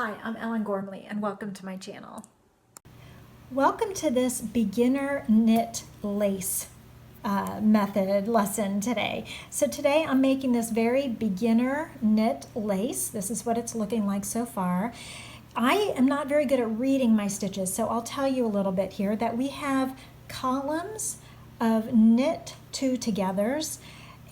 Hi, I'm Ellen Gormley and welcome to my channel. Welcome to this beginner knit lace method lesson today. So today I'm making this very beginner knit lace. This is what it's looking like so far. I am not very good at reading my stitches, so I'll tell you a little bit here that we have columns of knit two togethers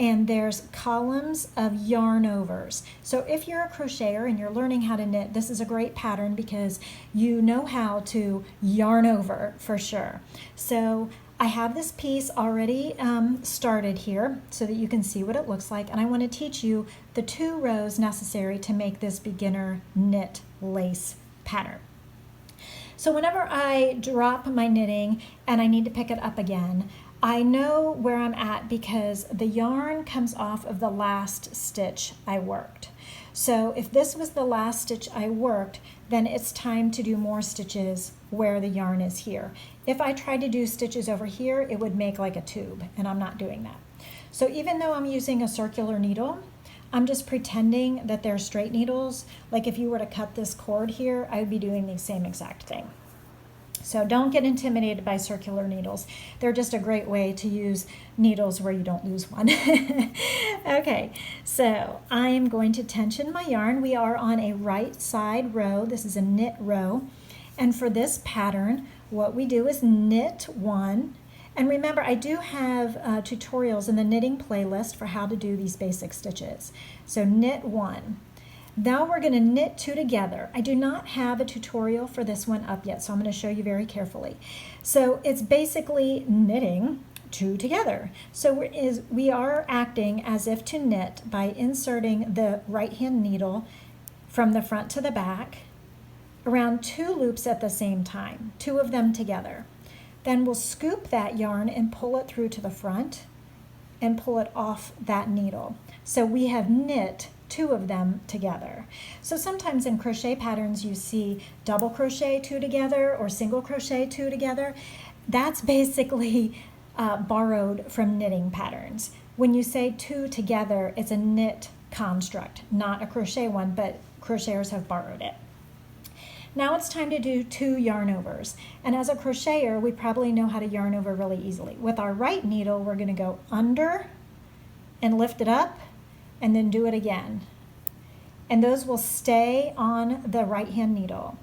and there's columns of yarn overs. So if you're a crocheter and you're learning how to knit, this is a great pattern because you know how to yarn over for sure. So I have this piece already started here so that you can see what it looks like, and I want to teach you the 2 rows necessary to make this beginner knit lace pattern. So whenever I drop my knitting and I need to pick it up again, I know where I'm at because the yarn comes off of the last stitch I worked. So if this was the last stitch I worked, then it's time to do more stitches where the yarn is here. If I tried to do stitches over here, it would make like a tube, and I'm not doing that. So even though I'm using a circular needle, I'm just pretending that they're straight needles. Like if you were to cut this cord here, I would be doing the same exact thing. So don't get intimidated by circular needles. They're just a great way to use needles where you don't lose one. Okay, so I am going to tension my yarn. We are on a right side row. This is a knit row. And for this pattern, what we do is knit 1. And remember, I do have tutorials in the knitting playlist for how to do these basic stitches. So knit 1. Now we're going to knit 2 together. I do not have a tutorial for this one up yet, so I'm going to show you very carefully. So it's basically knitting 2 together. So we are acting as if to knit by inserting the right hand needle from the front to the back around 2 loops at the same time, 2 of them together. Then we'll scoop that yarn and pull it through to the front and pull it off that needle. So we have knit 2 of them together. So sometimes in crochet patterns you see double crochet 2 together or single crochet 2 together. That's basically borrowed from knitting patterns. When you say 2 together, it's a knit construct, not a crochet one, but crocheters have borrowed it. Now it's time to do 2 yarn overs. And as a crocheter, we probably know how to yarn over really easily. With our right needle, we're going to go under and lift it up and then do it again. And those will stay on the right hand needle.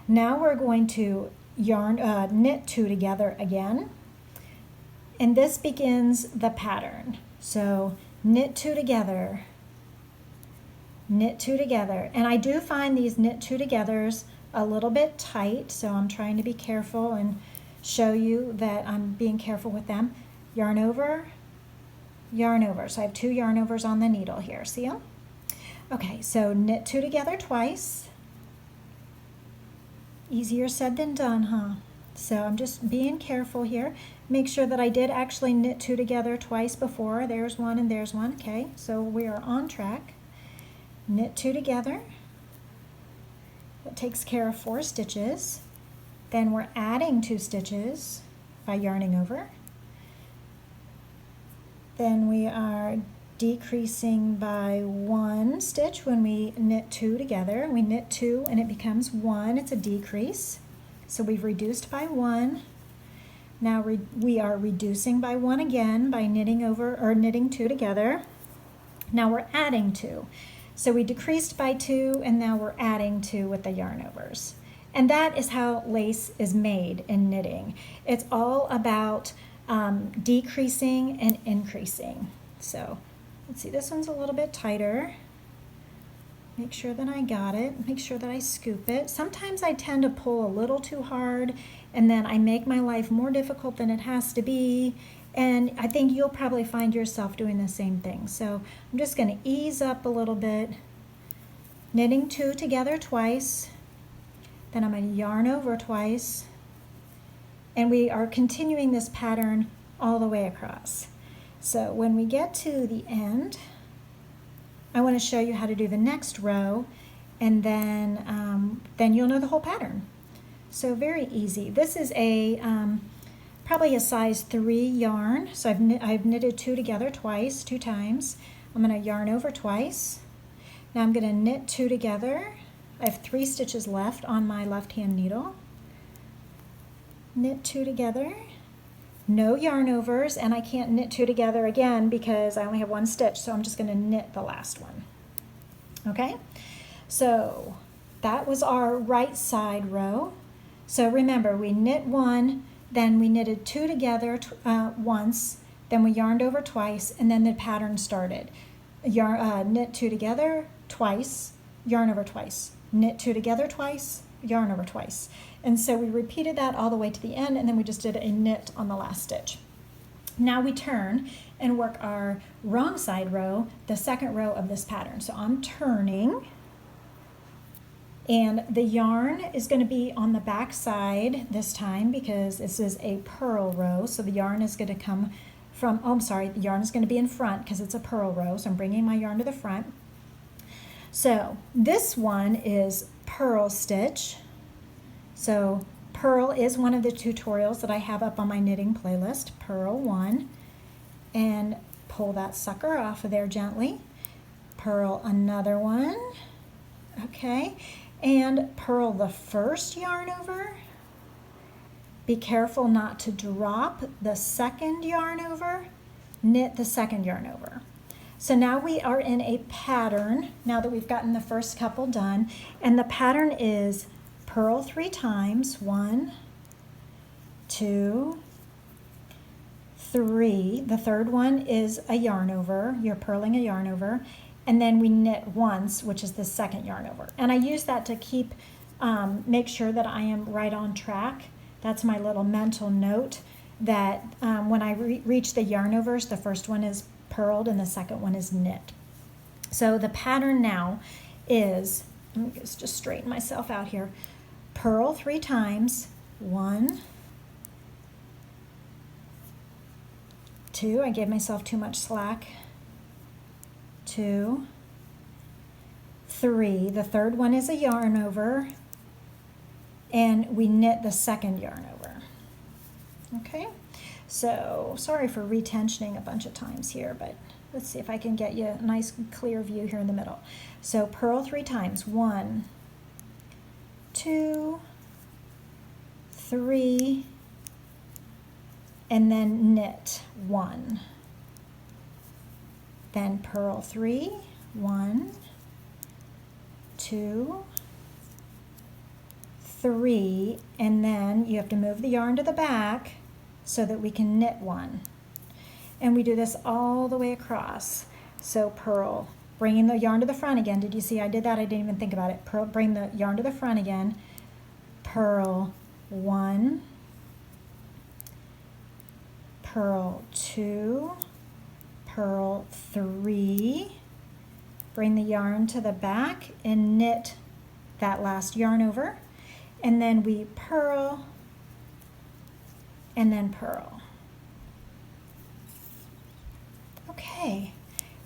Now we're going to knit 2 together again. And this begins the pattern. So knit 2 together, knit 2 together. And I do find these knit 2 togethers a little bit tight, so I'm trying to be careful and show you that I'm being careful with them. Yarn over, yarn over. So I have 2 yarn overs on the needle here. See them? Okay, so knit 2 together twice. Easier said than done, huh? So I'm just being careful here. Make sure that I did actually knit 2 together twice before. There's one and there's one. Okay, so we are on track. Knit 2 together. That takes care of 4 stitches. Then we're adding 2 stitches by yarning over. Then we are decreasing by 1 stitch when we knit 2 together. We knit 2 and it becomes 1. It's a decrease. So we've reduced by 1. Now we are reducing by 1 again by knitting over or knitting 2 together. Now we're adding 2. So we decreased by 2 and now we're adding 2 with the yarn overs. And that is how lace is made in knitting. It's all about decreasing and increasing. So let's see, this one's a little bit tighter. Make sure that I got it. Make sure that I scoop it. Sometimes I tend to pull a little too hard and then I make my life more difficult than it has to be. And I think you'll probably find yourself doing the same thing. So I'm just going to ease up a little bit, knitting 2 together twice. Then I'm going to yarn over twice. And we are continuing this pattern all the way across. So when we get to the end, I want to show you how to do the next row, and then you'll know the whole pattern. So very easy. This is a probably a size 3 yarn. So I've knitted 2 together twice, 2 times. I'm going to yarn over twice. Now I'm going to knit 2 together I have 3 stitches left on my left hand needle. Knit 2 together, no yarn overs, and I can't knit 2 together again because I only have 1 stitch, so I'm just going to knit the last one. Okay, so that was our right side row. So remember, we knit 1, then we knitted 2 together once, then we yarned over twice, and then the pattern started. Knit 2 together twice, yarn over twice, knit 2 together twice, yarn over twice. And so we repeated that all the way to the end, and then we just did a knit on the last stitch. Now we turn and work our wrong side row, the second row of this pattern. So I'm turning, and the yarn is going to be on the back side this time because this is a purl row. So the yarn is going to come from, oh, I'm sorry, the yarn is going to be in front because it's a purl row. So I'm bringing my yarn to the front. So this one is purl stitch. So purl is one of the tutorials that I have up on my knitting playlist, purl 1, and pull that sucker off of there gently. Purl another one, okay, and purl the first yarn over. Be careful not to drop the second yarn over, knit the second yarn over. So now we are in a pattern, now that we've gotten the first couple done, and the pattern is purl 3 times, 1, 2, 3. The third one is a yarn over, you're purling a yarn over, and then we knit once, which is the second yarn over. And I use that to keep, make sure that I am right on track. That's my little mental note that when I reach the yarn overs, the first one is purled and the second one is knit. So the pattern now is, let me just straighten myself out here. Purl 3 times, 1, 2, I gave myself too much slack, 2, 3, the third one is a yarn over, and we knit the second yarn over. Okay, so sorry for retensioning a bunch of times here, but let's see if I can get you a nice clear view here in the middle. So purl 3 times, 1, 2, 3, and then knit 1. Then purl 3, 1, 2, 3, and then you have to move the yarn to the back so that we can knit 1. And we do this all the way across. So purl, bringing the yarn to the front again. Did you see I did that? I didn't even think about it. Purl, bring the yarn to the front again. Purl 1, purl 2, purl 3, bring the yarn to the back and knit that last yarn over, and then we purl and then purl. Okay,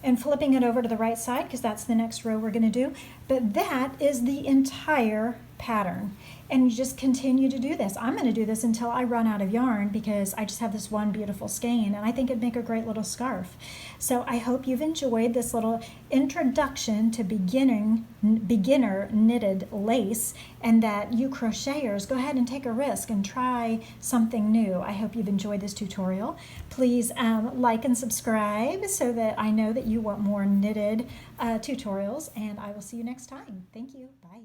and flipping it over to the right side because that's the next row we're going to do, but that is the entire pattern, and you just continue to do this. I'm going to do this until I run out of yarn because I just have this one beautiful skein, and I think it'd make a great little scarf. So I hope you've enjoyed this little introduction to beginner knitted lace, and that you crocheters go ahead and take a risk and try something new. I hope you've enjoyed this tutorial. Please like and subscribe so that I know that you want more knitted tutorials, and I will see you next time. Thank you. Bye.